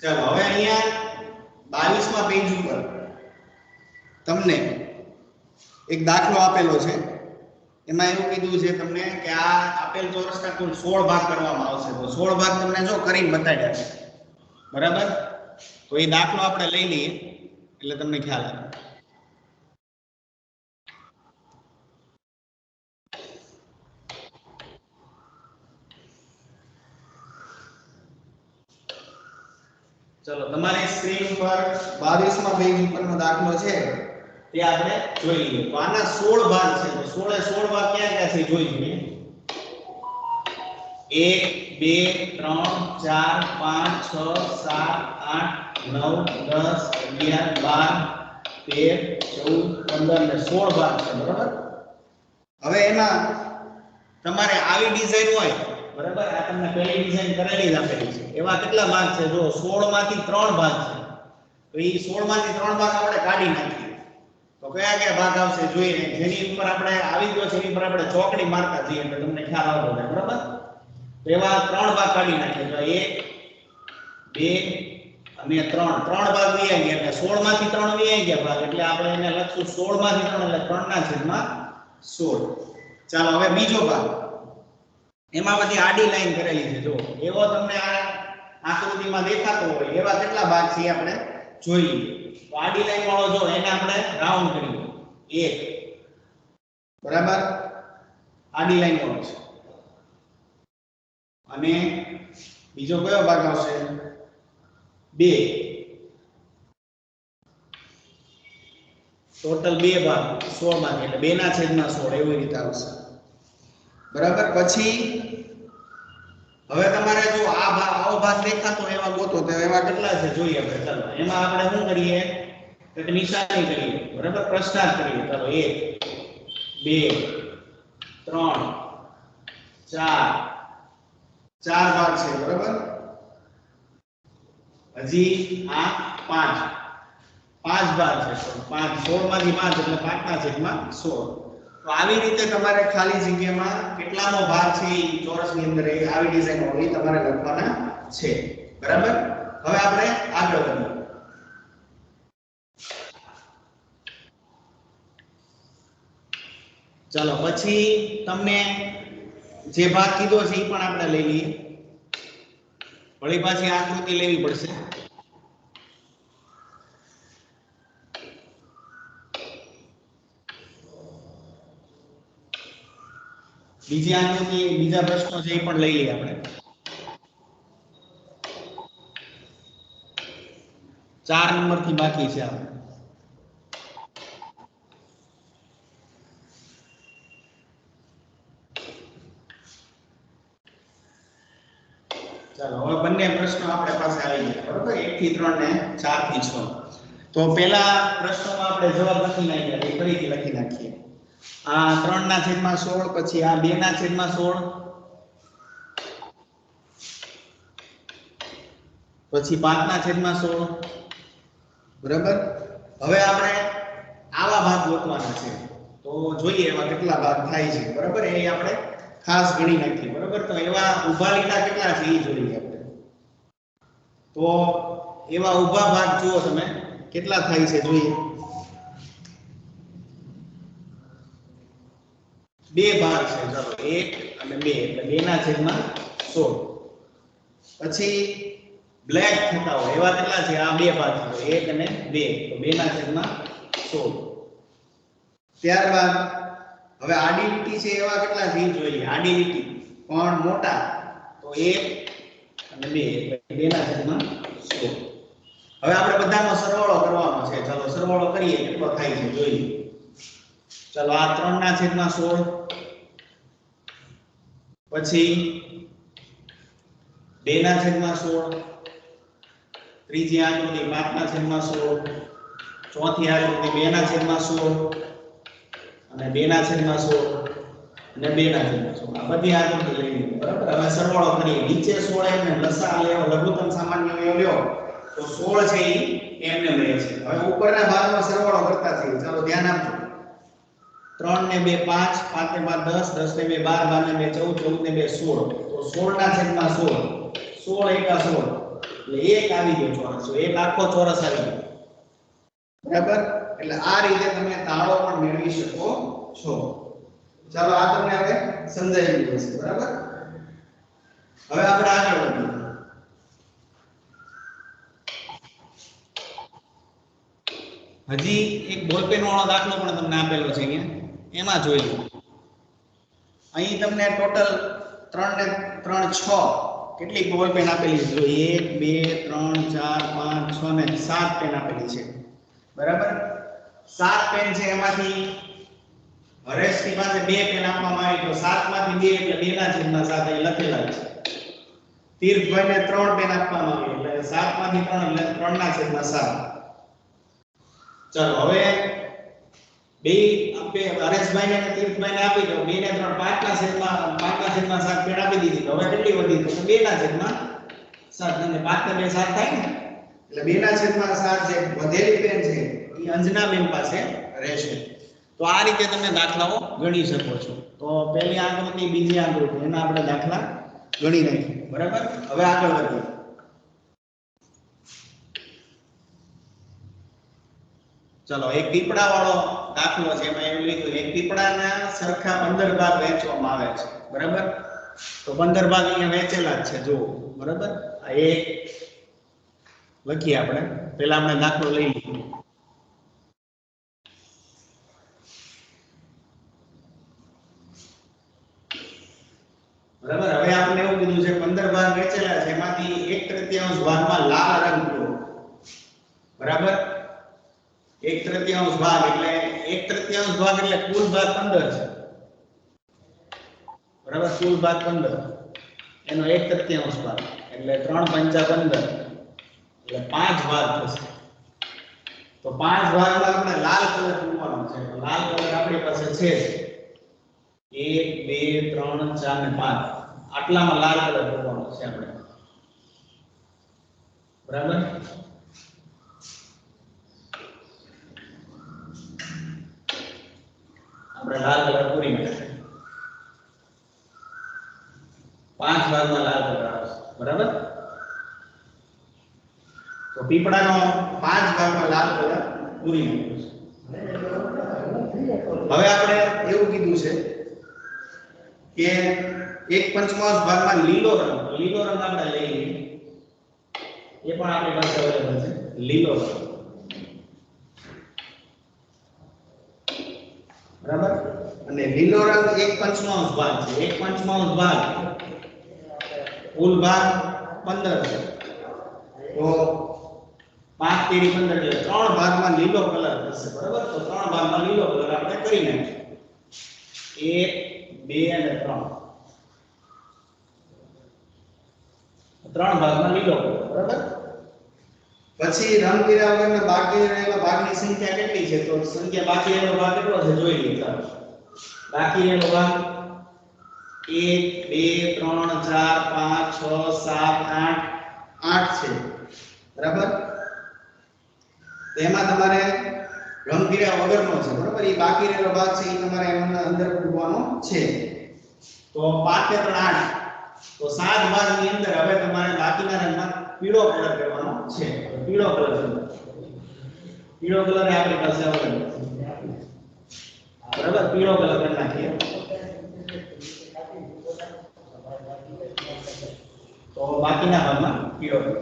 ચાલો હવે અહીંયા 22મા પેજ ઉપર તમને એક દાખલો આપેલો છે. એમાં એવું કીધું છે તમને કે આ આપેલ ચોરસના કુલ 16 ભાગ કરવામાં આવશે. તો 16 ભાગ તમને જો કરીને બતાડ્યા છે. બરાબર? તો એ દાખલો આપણે લઈ લઈએ એટલે તમને ખ્યાલ આવે. ચલો તમારી સ્ક્રીન ઉપર 22મા પેજ ઉપરનો દાખલો છે તે આપણે જોઈ લઈએ. તો આના 16 ભાગ છે. તો 16 એ 16 ભાગ ક્યાં ક્યાં છે જોઈ લઈએ. 1 2 3 4 5 6 7 8 9 10 11 12 13 14 15 ને 16 ભાગ છે. બરાબર? હવે એમાં તમારે આવી ડિઝાઇન હોય, બરાબર, આ તમને પહેલી ડિઝાઇન કરેલી જ આપેલી છે. એવા કેટલા ભાગ છે? જો 16 માંથી 3 ભાગ છે. તો એ 16 માંથી 3 ભાગ આપણે કાઢી નાખીએ. તો કયા કયા ભાગ આવશે જોઈએ. જેની ઉપર આપણે આવી ગયો છે એની ઉપર આપણે ચોકડી મારતા જઈએ એટલે તમને ખ્યાલ આવતો જાય. બરાબર? તો એવા 3 ભાગ કાઢી નાખીએ. તો 1 2 અને 3 3 ભાગ વૈયા ગયા એટલે 16 માંથી 3 વૈયા ગયા ભાગ એટલે આપણે એને લખશું 16 માંથી 3 એટલે 3 ના છેદમાં 16. ચાલો હવે બીજો ભાગ. એમાં બધી આડી લાઈન કરેલી છે. જો એવો તમને આ આકૃતિમાં દેખાતો હોય એવા કેટલા ભાગ છે આપણે જોઈ લઈએ. તો આડી લાઈન વાળો જો એને આપણે રાઉન્ડ કરીએ 1. બરાબર? આડી લાઈન વાળો છે. અને બીજો કયો ભાગ આવશે? 2. ટોટલ 2 ભાગ 16 માંથી એટલે 2 ના છેદમાં 16 એવી રીતે આવશે. બરાબર? પછી હવે તમારે જો આ ભાગ આવો ભાગ દેખાતો એવા ગોતો તો એવા કેટલા છે જોઈએ આપણે. ચાલો એમાં આપણે શું કરીએ? એક નિશાની કરીએ. બરાબર? પ્રશ્નાર્થ કરીએ. ચાલો 1 2 3 4 4 ભાગ છે. બરાબર? હજી આ 5 ભાગ છે. 5 16 માંથી 5 એટલે 5 ના છેદમાં 16. તો આવી રીતે તમારે ખાલી જગ્યામાં કેટલાનો ભાગ છે એ ચોરસની અંદર એ આવી ડિઝાઇન હોય તમારે લખવાના છે. બરાબર? હવે આપણે આગળ વધીએ. ચાલો પછી તમને જે ભાગ કીધો છે એ પણ આપણે લઈ લઈએ. વળી પાછી આકૃતિ લેવી પડશે. બીજી આકૃતિ બીજા પ્રશ્નો છે એ પણ લઈ લઈએ આપણે. 4 નંબર થી બાકી છે આપણે. ચાલો હવે બંને પ્રશ્નો આપણે પાસે આવી ગયા. બરોબર? 1 થી 3 ને 4 થી 6. તો પહેલા પ્રશ્નોમાં આપણે જવાબ લખી નાખ્યા. એ ફરીથી લખી નાખીએ. આ 3 ના છેદમાં 16 પછી આ 2 ના છેદમાં 16 પછી 5 ના છેદમાં 16. બરાબર? હવે આપણે આવા ભાગ ગોતવાના છે. તો જોઈએ એવા કેટલા ભાગ થાય છે. બરાબર? એ આપણે ખાસ ગણી નાખીએ. બરાબર? તો એવા ઊભા લીટા કેટલા છે એ જોઈએ આપણે. તો એવા ઊભા ભાગ જુઓ તમે કેટલા થાય છે જોઈએ. 2 ભાગ છે. ચાલો 1 અને 2 એટલે 2 ના છેદમાં 16. પછી બ્લેક થતા હોય એવા કેટલા છે? આ 2 ભાગ છે. 1 અને 2 તો 2 ના છેદમાં 16. ત્યારબાદ હવે આડી લીટી છે એવા કેટલા છે જોઈએ. આડી લીટી પણ મોટા તો 1 અને 2 એટલે 2 ના છેદમાં 16. હવે આપણે બધાનો સરવાળો કરવાનો છે. ચાલો સરવાળો કરીએ કેટલો થાય છે જોઈએ. ચાલો આ 3 ના છેદમાં 16 પછી 2 ના છેદમાં 16 ત્રીજી આકૃતિ 5 ના છેદમાં 16 ચોથી આકૃતિ 2 ના છેદમાં 16 અને 2 ના છેદમાં 16 અને 2 ના છેદમાં 16 આ બધી આકૃતિ લઈ લીધી. બરાબર? હવે સરવાળો કરીએ. નીચે 16 એમને લસા લેવો લઘુત્તમ સામાન્ય અવયવ લ્યો તો 16 છે એ એમને રહે છે. હવે ઉપરના ભાગમાં સરવાળો કરતા થઈએ. ચાલો ધ્યાન આપજો. 3 ને 2 5 5 ને 5 10 10 ને 2 12 12 ને 2 14 14 ને 2 16 તો 16 ના છેદમાં 16 16 એકા 16 એટલે એક આવી ગયો ચોરસ, તો એક આખો ચોરસ આવી ગયો, બરાબર. એટલે આ રીતે તમે તાળો પણ મેળવી શકો છો. ચાલો આ તમને હવે સમજાઈ ગયું છે, બરાબર. હવે આપણે આગળ વધીએ. હજી એક બોલપેન વાળો દાખલો પણ તમને આપેલો છે અહીંયા, એમાં જોઈ લો. અહીં તમને ટોટલ 3 ને 3 6 કેટલી બોલપેન આપેલી છે? 1 2 3 4 5 6 ને 7 પેન આપેલી છે, બરાબર. 7 પેન છે, એમાંથી હરેશની પાસે 2 પેન આપવામાં આવી, તો 7 માંથી 2 એટલે 2 ના છેદમાં 7 અહીં લખેલા છે. તીર્થભાઈને 3 પેન આપવામાં આવી, એટલે 7 માંથી 3 એટલે 3 ના છેદમાં 7. ચાલો હવે બે આપે હરેશભાઈને અને તીર્થભાઈને આપી દો, 2 ને 3 5 ના છેદમાં 7 પેન આપી દીધી. તો હવે કેટલી વધી? તો 2 ના છેદમાં 7, અને 5 ને 2 7 થાય ને, એટલે 2 ના છેદમાં 7 જે વધેલી પેન છે એ અંજનાબેન પાસે રહેશે. તો આ રીતે તમે દાખલાઓ ગણી શકો છો. તો પહેલી આકૃતિ, બીજી આકૃતિ, એના આપણે દાખલા ગણી નાખીએ, બરાબર. હવે આગળ વધીએ. ચલો એક પીપળા વાળો દાખલો છે, એમાં એવું લીધું એક પીપળાના સરખા 15 ભાગ વહેંચવામાં આવે છે, બરાબર. તો 15 ભાગ અહીંયા વહેંચેલા જ છે, જુઓ, બરાબર. આ એક લખીએ આપણે, પહેલા આપણે દાખલો લઈ લઈએ. બરાબર. હવે આપણે એવું કીધું છે 15 ભાગ વહેંચેલા છે, એમાંથી 1/3 ભાગમાં લાલ રંગ પૂરો, બરાબર. 1/3 ભાગ એટલે 1/3 ભાગ એટલે કુલ ભાગ 15 છે, બરાબર. કુલ ભાગ 15, એનો 1/3 ભાગ એટલે 3 પંચા 15, એટલે 5 ભાગ થશે. તો 5 ભાગમાં આપણે લાલ કલર પૂરવાનો છે. તો લાલ કલર આપણી પાસે છે 1 2 3 4 ને 5, આટલામાં લાલ કલર પૂરવાનો છે આપણે, બરાબર. આપણે લાલ કલર પૂરી નાખીએ, 5 ભાગમાં લાલ કલર આવશે, બરાબર. તો પીપળાનો 5 ભાગમાં લાલ કલર પૂરી નાખ્યો છે. હવે આપણે એવું કીધું છે કે 1/5 ભાગમાં લીલો રંગ, લીલો રંગ આપણે લઈ લઈએ, એ પણ આપણી પાસે અવેલેબલ છે, લીલો રંગ, બરાબર. અને લીલો રંગ 1/5 ભાગ છે. 1/5 ભાગ કુલ ભાગ 15 છે, તો 5 તેરી 15 એટલે 3 ભાગમાં લીલો કલર થશે, બરાબર. તો 3 ભાગમાં લીલો કલર આપણે કરી નાખીએ, 1 2 અને 3, 3 ભાગમાં લીલો કલર, બરાબર. પછી રંગીરા વગરના બાકી રહેલા ભાગની સંખ્યા કેટલી છે? તો સંખ્યા બાકી રહેલો ભાગ કેટલો છે જોઈ લઈએ. ચાલો બાકી રહેલો ભાગ 1 2 3 4 5 6 7 8 છે, બરાબર. તેમાં તમારે રંગીરા વગરનો છે, બરાબર. એ બાકી રહેલો ભાગ છે, એ તમારે એમાં અંદર પૂરવાનો છે. તો 5 ને 3 8, તો 7 ભાગની અંદર હવે તમારે બાકીના રંગમાં પીળો કલર કરવાનો છે. પીળો કલર, પીળો કલર એ આપણી પાસે અવેલેબલ છે, બરાબર. પીળો કલર કરી નાખીએ. તો બાકીના ભાગમાં પીળો કલર.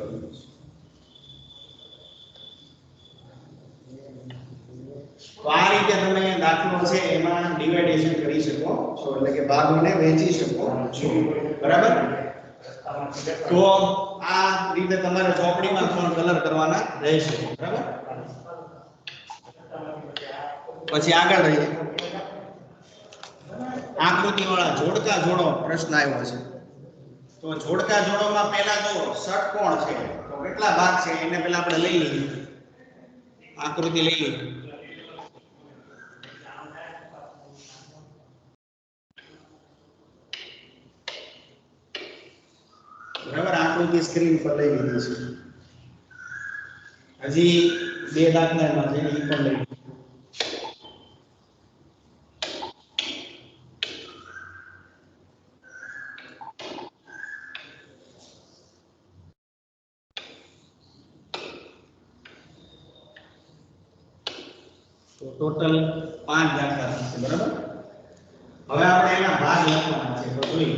તો આ રીતે તમે દાખલો છે એમાં ડિવાઇડેશન કરી શકો છો, એટલે કે ભાગોને વહેંચી શકો છો, બરાબર. તો આ રીતે તમારે ચોપડીમાં પણ કલર કરવાના રહેશે, બરાબર. પછી આગળ રહીએ. આકૃતિવાળા જોડકા જોડો પ્રશ્ન આવ્યો છે. તો જોડકા જોડોમાં પહેલા તો ષટકોણ છે, તો કેટલા ભાગ છે એને પહેલા આપણે લઈ લઈએ, આકૃતિ લઈ લઈએ. બરાબર. આકૃતિ સ્ક્રીન પર લઈ લીધી છે. હજી 2 દાખલામાં છે, એ પણ લઈ. તો ટોટલ 5 દાખલા થશે બરાબર। હવે આપણે એના ભાગ લખવાના છે તો જોઈએ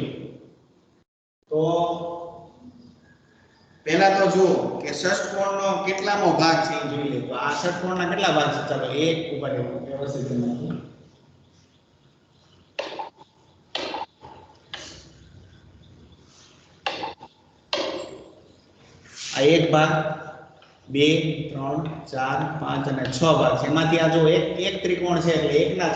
તો પહેલા તો જુઓ કે ષષ્ઠકોણનો કેટલામો ભાગ છે એ જોઈ લે। તો આ ષષ્ઠકોણના કેટલા ભાગ છે ચાલો એક ઉપર વ્યવસ્થિત કરી નાખીએ। આ એક ભાગ 2 3 4 5 અને 6 ભાગ છે। એમાંથી આ જો એક ત્રિકોણ છે એટલે 1/6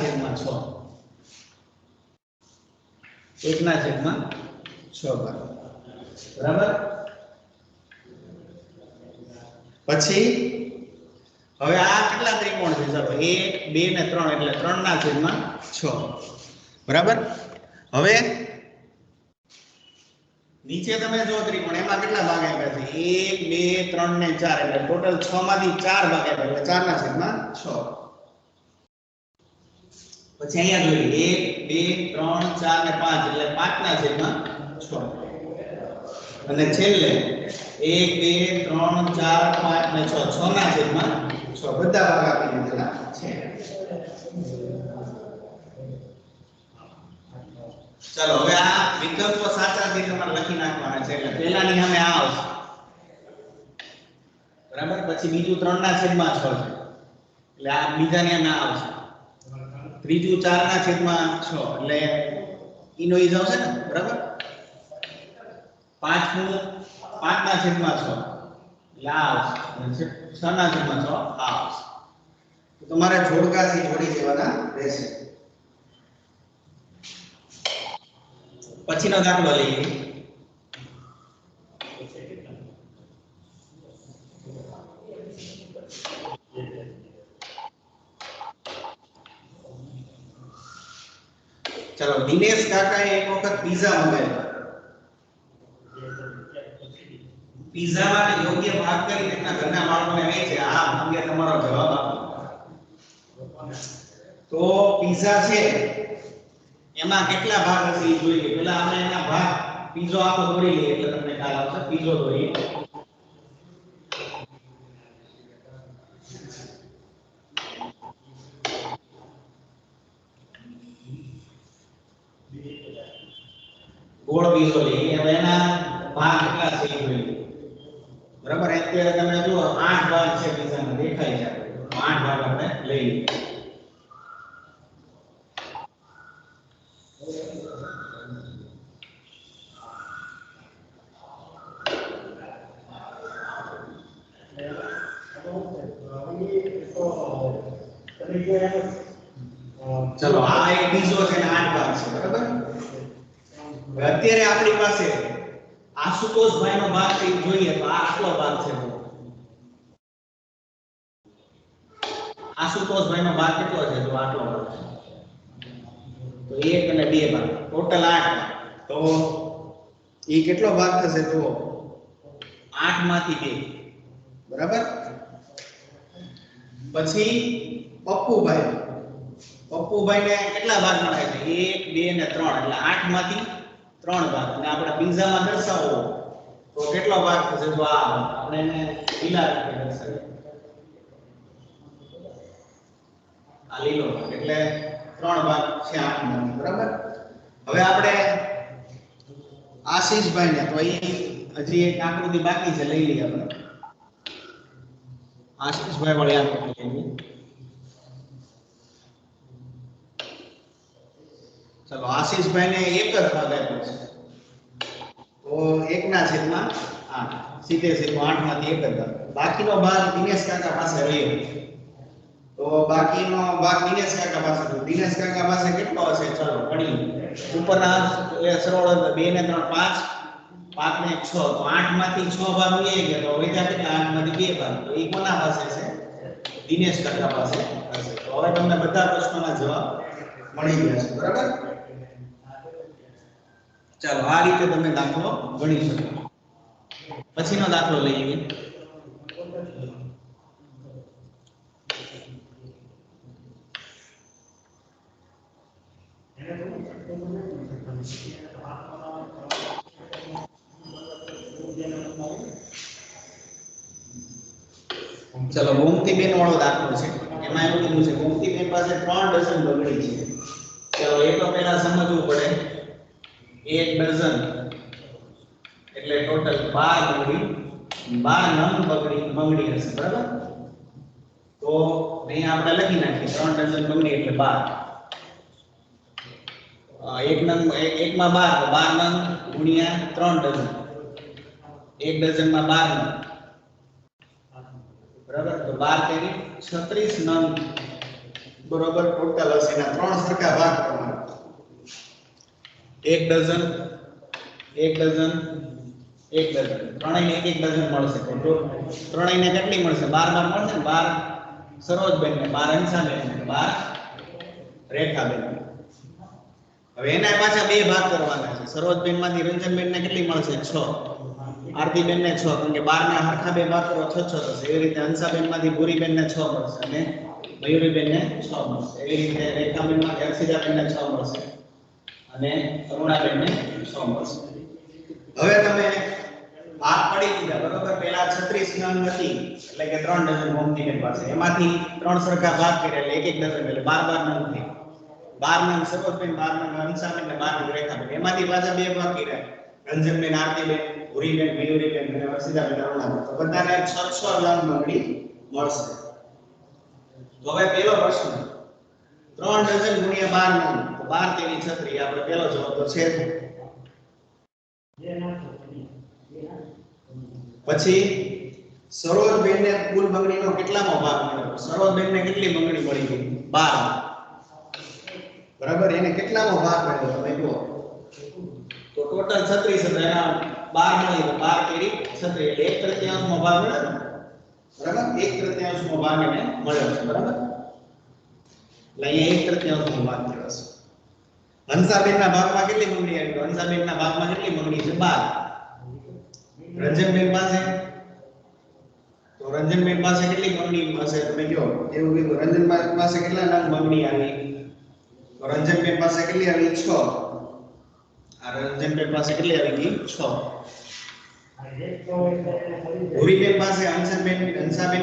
1/6 ભાગ બરાબર। પછી હવે આ કેટલા ત્રિકોણ છે ચાલો 1 2 ને 3 એટલે 3/6 બરાબર। હવે નીચે તમે જો ત્રિકોણ એમાં કેટલા ભાગ આપ્યા છે 1 2 3 ને 4 એટલે ટોટલ 6 માંથી 4 ભાગ આપ્યા એટલે 4/6 પછી અહીંયા જોઈએ 1 2 3 4 ને 5 એટલે 5/6 અને છેલ્લે 1 2 3 4 5 ને 6 6/6 બધા ભાગ આપી દીધેલા છે। ચાલો હવે આ વિકલ્પો સાચાથી તમારે લખી નાખવાના છે એટલે પહેલાની સામે આ આવશે બરાબર। પછી બીજું 3/6 છે એટલે આ બીજાની સામે આવશે। ત્રીજું 4/6 એટલે ઈનો ઈ આવશે ને બરાબર। પાંચમું 5/6 એટલે આ આવશે 6/6 આ આવશે। તો તમારે જોડકાથી જોડી દેવાના રહેશે। પછીનો દાખલો લઈએ चलो दिनेश काका एक वक्त पिज्जा मंगाવ્યો पिज्जा માટે યોગ્ય ભાગ કરી તેના ઘરના બાળકોને વેચે આ અંગે તમારો જવાબ આપો। તો पिज्जा છે એમાં કેટલા ભાગ હશે એ જોઈએ। પહેલા આપણે એના ભાગ પીઝો આખો દોરી લઈએ એટલે તમને ખ્યાલ આવશે। પીઝો દોરીએ ગોળ પીઝો લઈએ હવે એના ભાગ કેટલા છે એ જોઈએ બરાબર। અત્યારે તમે જુઓ 8 ભાગ છે પીઝામાં દેખાય છે 8 ભાગ આપણે લઈ લઈએ। चलो આ એક પીઝો છે ને 8 ભાગ છે બરાબર। હવે અત્યારે આપણી પાસે આશુતોષભાઈનો ભાગ છે જોઈએ તો આ આટલો ભાગ છે। આશુતોષભાઈનો ભાગ કેટલો છે તો આટલો ભાગ છે તો 1 અને 2 ભાગ ટોટલ 8 ભાગ તો ઈ કેટલો ભાગ થશે તો 8 માંથી 2 બરાબર। પછી પપ્પુભાઈને કેટલા ભાગ મળે છે 1 2 ને 3 એટલે 8 માંથી 3 ભાગ અને આપણે પિઝામાં દર્શાવવો તો કેટલો ભાગ થશે તો આ આપણે એને લીલા રંગે દર્શાવીએ આ લીલો ભાગ એટલે 3 ભાગ છે 8 માંથી બરાબર। હવે આપણે આશીષભાઈને તો અહીં હજી એક આકૃતિ બાકી છે લઈ લઈએ આપણે આશીષભાઈ વાળી આકૃતિ લઈએ। चलो आशीषભાઈને એક જ ભાગ આપ્યો છે તો 1/8 સીધે સીધો 8 માંથી એક જ ભાગ। બાકીનો ભાગ દિનેશ કાકા પાસે રહ્યો તો બાકીનો ભાગ દિનેશ કાકા પાસે તો દિનેશ કાકા પાસે કેટલો હશે ચલો ગણીએ ઉપરના એ સરળ 2 ને 3 5 5 ને 6 તો 8 માંથી 6 ભાગ લઈએ કે તો વધ્યા કેટલા 8 માંથી 2 ભાગ તો એ કોના પાસે છે દિનેશ કાકા પાસે હશે। તો હવે તમને બધા પ્રશ્નોના જવાબ મળી ગયા છે બરાબર। ચાલો આ રીતે તમે દાખલો ગણી શકો। પછીનો દાખલો લઈએ ચલો ગોમતી બેન વાળો દાખલો છે એમાં એવું કીધું છે ગોમતીબેન પાસે 3 ડઝન બગડી છે। ચલો એ તો પહેલા સમજવું પડે। 1 ડઝન એટલે ટોટલ 12 બગડી 12 નંગ બગડી હશે બરાબર। તો અહીંયા આપણે લખી નાખીએ 3 ડઝન બગડી એટલે 12 એક નંગ એકમાં 12 તો 12 નંગ ગુણ્યા 3 ડઝન 1 ડઝનમાં 12 નંગ બરાબર। તો 12 તેરી 36 નંગ બરાબર ટોટલ હશે। એના 3 સરખા ભાગ કરવાના 1 ડઝન 1 ડઝન 1 ડઝન ત્રણેયને એક ડઝન મળશે। તો ત્રણેયને કેટલી મળશે 12 મળશે ને 12 સરોજબેન ને 12 હંસાબેન ને 12 રેખાબેન। હવે એના પાછા બે ભાગ કરવાના છે। સરોજબેન માંથી રંજનબેન ને કેટલી મળશે 6 આરતીબેન ને 6 કારણ કે 12 ના હરખા બે ભાગ કરો 6 6 થશે। એવી રીતે હંસાબેન માંથી ભૂરીબેન ને 6 મળશે અને મયુરીબેન ને 6 મળશે। એવી રીતે રેખાબેન માંથી હર્ષિદાબેન ને 6 મળશે અને અરુણાબેન ને 6 મળશે। હવે તમે ભાગ પડી દીધા બરોબર। પહેલા 36 નંગ હતી એટલે કે 3 ડઝન ગોમતીબેન પાસે એમાંથી 3 સરખા ભાગ કર્યા એટલે 1 ડઝન એટલે 12 નંગ થઈ 12 નંગ સરોજબેન 12 નંગ હંસાબેન ને 12 નંગ રેખાબેન એમાંથી પાછા બે ભાગ કર્યા રંજનબેન આરતીબેન ભૂરીબેન મયુરીબેન અને હર્ષિદાબેન અરુણાબેન તો બધાને 6 નંગ બગડી મળશે। તો હવે પહેલો પ્રશ્ન 3 ડઝન ગુણ્યા 12 નંગ તો 12 તેરી 36 આપણે પહેલો જવાબ તો છે। પછી સરોજબેન ને કુલ બંગડીનો કેટલામો ભાગ મળ્યો સરોજબેન ને કેટલી બંગડી મળી ગઈ 12 બરાબર। એને કેટલામો ભાગ મળ્યો તમે જુઓ તો ટોટલ 36 એટલે એના 12 મળી તો 12 તેરી 36 એટલે 1/3 મો ભાગ મળ્યો બરાબર। 1/3 મો ભાગ એને મળ્યો છે બરાબર। એટલે અહીંયા 1/3 મો ભાગ થયો છે। હંસાબેન ના ભાગમાં કેટલી બંગડી આવી તો હંસાબેન ના ભાગમાં કેટલી બંગડી છે 12 રંજનબેન પાસે તો રંજનબેન પાસે કેટલી બંગડી હશે તમે કહો એવું કીધું રંજનબેન પાસે કેટલા નંગ બંગડી આવી તો રંજનબેન પાસે કેટલી આવી 6 આ રંજનબેન પાસે કેટલી આવી ગઈ 6 ભૂરીબેન પાસે હંસાબેન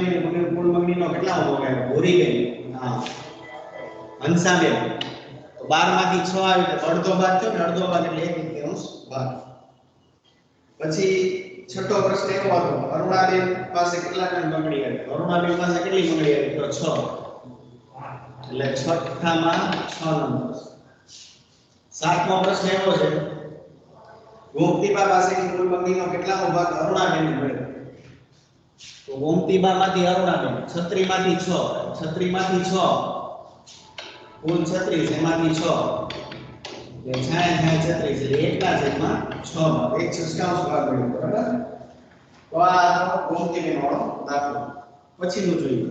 ની કુલ બંગડીનો કેટલા ભાગ આવ્યો ભૂરીબેન હા હંસાબેન તો 12 માંથી 6 આવી તો અડધો ભાગ થયો ને અડધો ભાગ એટલે 1/3 ભાગ। પછી છઠ્ઠો પ્રશ્ન એવો હતો અરુણાબેન પાસે કેટલા નંગ બંગડી આવી અરુણાબેન પાસે કેટલી બંગડી આવી તો 6 એટલે છઠ્ઠામાં 6 નંગ। સાતમો પ્રશ્ન એવો છે ગોમતીબા પાસેની કુલ બંગડીનો કેટલામો ભાગ અરુણાબેન ને મળ્યો તો ગોમતીબા માંથી અરુણાબેન 36 માંથી 6 36 માંથી 6 કુલ 36 એમાંથી 6 એટલે 66 એટલે 1/6 ભાગ 1/6 ભાગ મળ્યો બરાબર। તો આ ગોમતીબેન વાળો દાખલો। પછીનું જોઈએ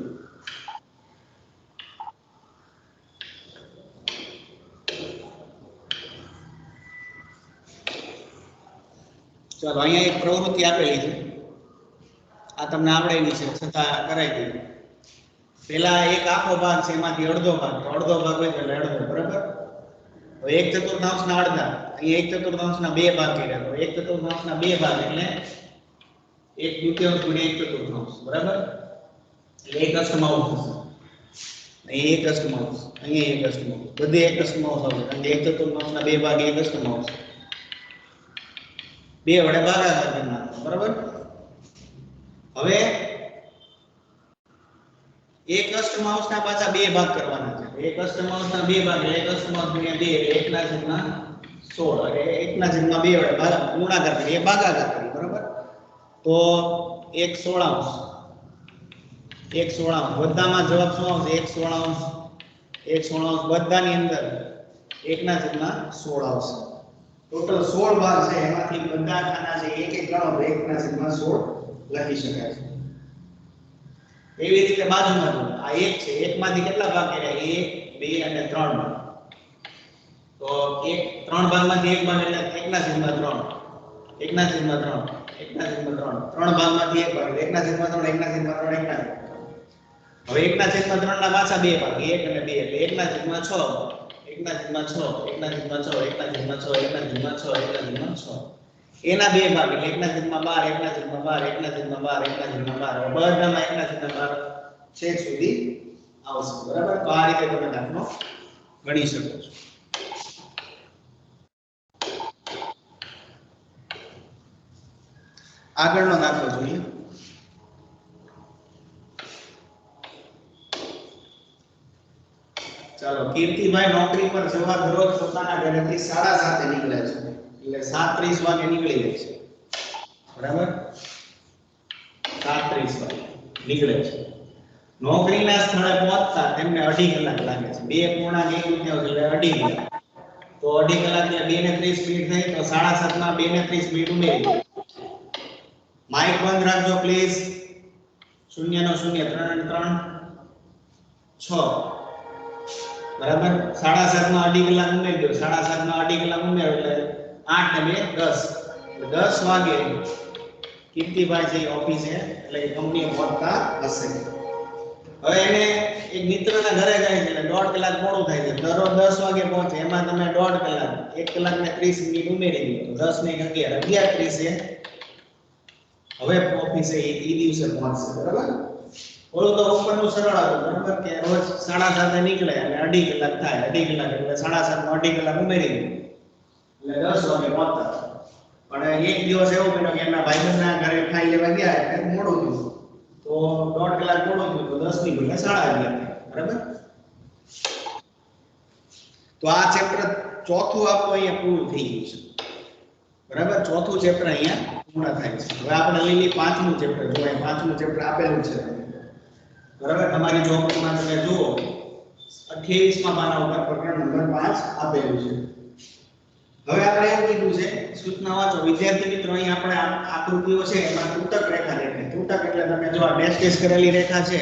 ચાલો અહીંયા એક પ્રવૃત્તિ આપેલી છે આ તમને આવડેલી છે છતાં કરાઈ દઈએ। પહેલા એક આખો ભાગ છે એમાંથી અડધો ભાગ તો અડધો ભાગ હોય એટલે અડધો બરાબર। તો 1/4 ના અડધા અહીંયા 1/4 ના બે ભાગ કર્યા તો 1/4 ના બે ભાગ એટલે 1/2 ગુણ્યા 1/4 બરાબર એટલે 1 અષ્ટમાંશ થશે। અહીં 1 અષ્ટમાંશ અહીંયા 1 અષ્ટમાંશ બધે 1 અષ્ટમાંશ આવશે કારણ કે 1/4 ના બે ભાગ 1 અષ્ટમાંશ બે વડે ભાગાકાર કરી નાખો બરાબર। હવે 1 અષ્ટમાંશ ના પાછા બે ભાગ કરવાના છે 1 અષ્ટમાંશ ના બે ભાગ એટલે 1 અષ્ટમાંશ ગુણ્યા 2 એટલે 1/16 એટલે 1/2 વડે ગુણાકાર કરીએ ભાગાકાર કરીએ બરાબર। તો 1/16 બધામાં જવાબ શું આવશે 1/16 બધાની અંદર 1/16 આવશે। ટોટલ 16 ભાગ છે એમાંથી બધા ખાના છે એક એક ગણો તો 1/16 લખી શકાય છે। એવી રીતે બાજુમાં જો આ 1 છે 1 માંથી કેટલા ભાગ કર્યા 1 2 અને 3 ભાગ તો 3 ભાગમાંથી 1 ભાગ એટલે 1/3 3 ભાગમાંથી 1 ભાગ 1/3 હવે 1/3 ના પાછા બે ભાગ 1 અને 2 એટલે 1/6 એના બે ભાગ એટલે 1/12 બધામાં 1/12 છેક સુધી આવશે બરાબર તો આ રીતે તમે દાખલો ગણી શકો છો આગળનો દાખલો જોઈએ ચાલો કીર્તિભાઈ નોકરી પર જવા દરરોજ પોતાના ઘરેથી 7:30 નીકળે છે એટલે 7:30 વાગે નીકળી જાય છે બરાબર 7:30 વાગે નીકળે છે નોકરીના સ્થળે પહોંચતા તેમને 2.5 કલાક લાગે છે 2:1 એટલે 2.5 કલાક તો 2.5 કલાક એટલે 2:30 થઈ તો 7:30 માં 2:30 ઉમેરી દો માઇક બંધ રાખજો પ્લીઝ 0 નો 0 3 અને 3 6 બરાબર 7:30 માં 2.5 કલાક ઉમેરી દો 7:30 માં 2.5 કલાક ઉમેરો એટલે 8 ને 2 10 10 વાગે કીર્તિભાઈ છે ઓફિસે એટલે કંપનીએ પહોંચતા હશે હવે એને એક મિત્રના ઘરે જાય છે એટલે 1.5 કલાક મોડું થાય છે દરરોજ 10 વાગે પહોંચે એમાં તમે 1.5 કલાક 1 કલાક ને 30 મિનિટ ઉમેરી દો તો 10 ને 11 11:30 હવે ઓફિસે એ દિવસે પહોંચશે બરાબર ઓલું તો ઉપરનું સરળ હતું બરાબર કે રોજ 7:30 નીકળે અને 2.5 કલાક થાય 2.5 કલાક એટલે 7:30 માં 2.5 કલાક ઉમેરી દો એટલે 10 વાગે પહોંચતા પણ એક દિવસ એવું બન્યો કે એમના ભાઈબંધના ઘરે ખાઈ લેવા ગયા એટલે મોડું થયું તો 1.5 કલાક મોડું થયું તો 10 ની બદલે 11:30 બરાબર તો આ ચેપ્ટર ચોથું આપણું અહીંયા પૂરું થઈ ગયું છે બરાબર ચોથું ચેપ્ટર અહીંયા પૂર્ણ થાય છે હવે આપણે લઈ લઈએ પાંચમું ચેપ્ટર જો અહીં પાંચમું ચેપ્ટર આપેલું છે બરાબર તમારી ચોપડીમાં તમે જુઓ 28માં પાના ઉપર પ્રકરણ નંબર 5 આપેલું છે હવે આપણે એમ કીધું છે સૂચના વાંચો વિદ્યાર્થી મિત્રો અહીં આપણે આકૃતિઓ છે એમાં ત્રુટક રેખા દેખાય ત્રુટક એટલે તમે જો આ ડેશ કરેલી રેખા છે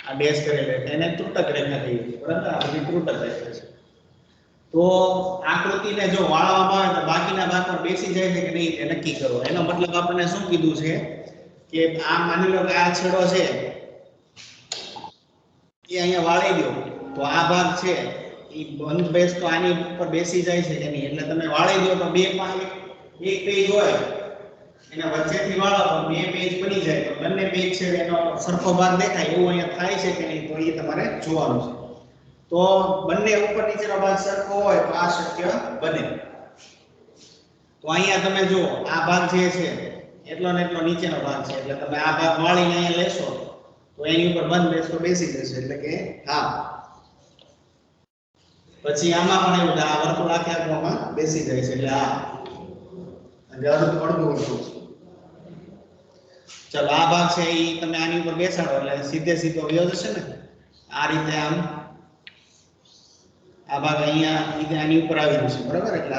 આ ડેશ કરેલી રેખા એને ત્રુટક રેખા કહીએ છીએ બરાબર આ બધી ત્રુટક રેખા છે તો આકૃતિને જો વાળવામાં આવે તો બાકીના ભાગ પર બેસી જાય છે કે નહીં તે નક્કી કરો એનો મતલબ આપણને શું કીધું છે કે આ માની લો કે આ છેડો છે એ અહીંયા વાળી દો તો આ ભાગ છે એ બંધ બેસ તો આની ઉપર બેસી જાય છે કે નહીં એટલે તમે વાળી દો તો બે એક પેજ હોય એના વચ્ચેથી વાળો તો બે પેજ બની જાય તો બંને પેજ છે એનો સરખો ભાગ દેખાય એવું અહીંયા થાય છે કે નહીં તો એ તમારે જોવાનું છે તો બંને ઉપર નીચેનો ભાગ સરખો હોય તો આ શક્ય બને તો અહીંયા તમે જુઓ આ ભાગ જે છે એટલો ને એટલો નીચેનો ભાગ છે એટલે તમે આ ભાગ વાળીને અહીંયા લેશો તો એની ઉપર બંધ બેસતો બેસી જશે એટલે કે હા પછી આમાં પણ એવું આ વર્તુળ આખે આખું બેસી જાય છે એટલે આ અને અડધું ચાલો આ ભાગ છે એ તમે આની ઉપર બેસાડો એટલે સીધો વયો જશે ને આ રીતે આમ આ ભાગ અહીંયા આની ઉપર આવી જશે બરાબર એટલે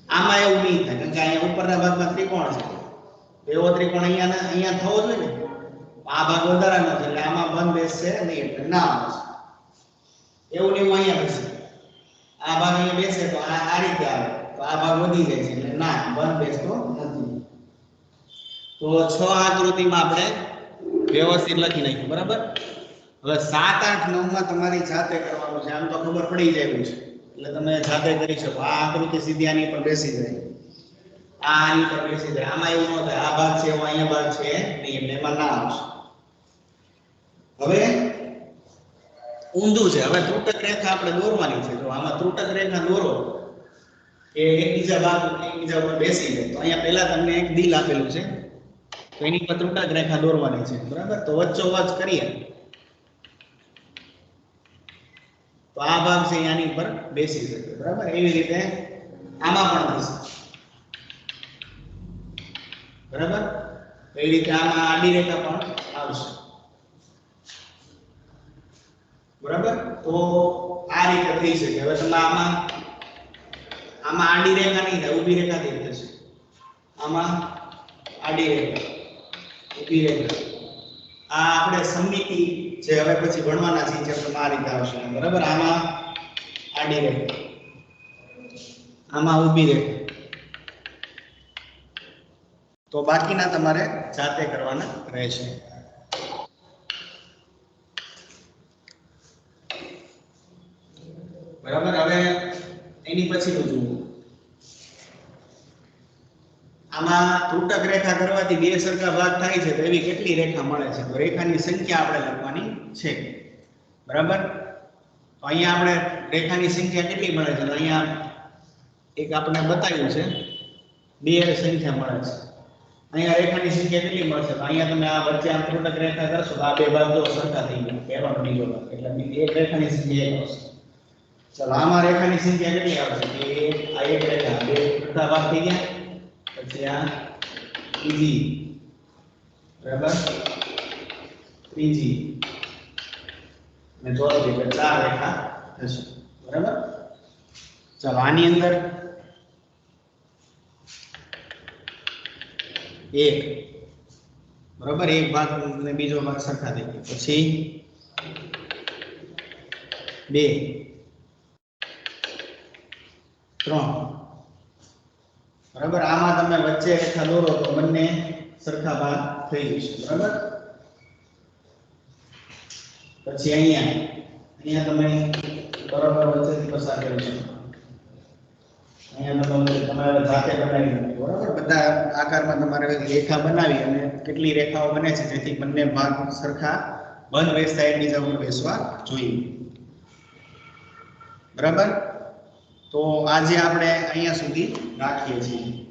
આમાં એવું નહીં થાય કારણ કે અહીંયા ઉપરના ભાગમાં ત્રિકોણ છે એવો ત્રિકોણ અહીંયા થવો જોઈએ ને આ ભાગ વધારાનો છે એટલે આમાં બંધ બેસશે નહીં એટલે ના આવશે એવું ને એવું અહીંયા બેસે આ ભાગ અહીંયા બેસે તો આ રીતે આવે તો આ ભાગ વધી જાય છે એટલે ના બંધ બેસતો નથી તો 6 આકૃતિમાં આપણે વ્યવસ્થિત લખી નાખ્યું બરાબર હવે 7 8 9 માં તમારી જાતે કરવાનું છે આમ તો ખબર પડી જાય છે એટલે તમે જાતે કરી શકો આ આકૃતિ સીધી આની પર બેસી જાય આ આની પર બેસી જાય આમાં એવું ન થાય આ ભાગ છે એવો અહીંયા ભાગ છે નહીં એટલે એમાં ના આવશે હવે ઊંધું છે હવે ત્રુટક રેખા આપણે દોરવાની છે જો આમાં ત્રુટક રેખા દોરો કે એકબીજા ઉપર બેસી જાય તો અહીંયા પહેલા તમને એક દિલ આપેલું છે તો એની પર ત્રુટક રેખા દોરવાની છે બરાબર તો વચ્ચોવચ કરીએ તો આ ભાગ છે આની પર બેસી શકે બરાબર એવી રીતે આમાં પણ થશે બરાબર એવી રીતે આમાં આડી રેખા પણ આવશે બરાબર તો આ રીતે થઈ શકે હવે તમે આમાં આડી રેખા નહીં થાય ઊભી રેખા થઈ જશે આમાં આડી રેખા ઊભી રેખા આ આપણે સમમિતિ જે હવે પછી ભણવાના છે ચેપ્ટરમાં આ રીતે આવશે બરાબર આમાં આડી રેખા આમાં ઊભી રેખા તો બાકીના તમારે જાતે કરવાના રહેશે બરાબર હવે એની પછીનું જુઓ આમાં ત્રુટક રેખા કરવાથી બે સરખા ભાગ થાય છે તો એવી કેટલી રેખા મળે છે? તો રેખાની સંખ્યા આપણે લખવાની છે, બરાબર? તો અહીંયા આપણે રેખાની સંખ્યા કેટલી મળે છે? તો અહીંયા એક આપણે બતાવ્યું છે બે સંખ્યા મળે છે. અહીંયા રેખાની સંખ્યા કેટલી મળશે? તો અહીંયા તમે આ વચ્ચે આમ ત્રુટક રેખા કરશો તો આ બે ભાગ જો સરખા થઈ ગયા, પહેલો અને બીજો ભાગ, એટલે એક રેખાની સંખ્યા એક આવશે. ચલો આમાં રેખાની સંખ્યા કેટલી આવશે? કે આ એક રેખા બે અડધા ભાગ થઈ ગયા, પછી આ ત્રીજી, બરાબર, ત્રીજી અને ચોથી, એટલે ચાર રેખા થશે, બરાબર? ચલો આની અંદર એક, બરાબર, એક ભાગ અને બીજો ભાગ સરખા થઈ ગયા, પછી બે, ત્રણ, બરાબર. આમાં તમે વચ્ચે રેખા દોરો તો બંને સરખા ભાગ થઈ જશે, બરાબર. પછી અહીંયા તમે બરાબર વચ્ચેથી પસાર કરી શકો. અહીંયા તમારે જાતે બનાવી શકો, બરાબર. બધા આકારમાં તમારે રેખા બનાવી અને કેટલી રેખાઓ બને છે જેથી બંને ભાગ સરખા બંધ બેસતા એકબીજા ઉપર બેસવા જોઈએ, બરાબર. તો આજે આપણે અહીંયા સુધી રાખીએ છીએ.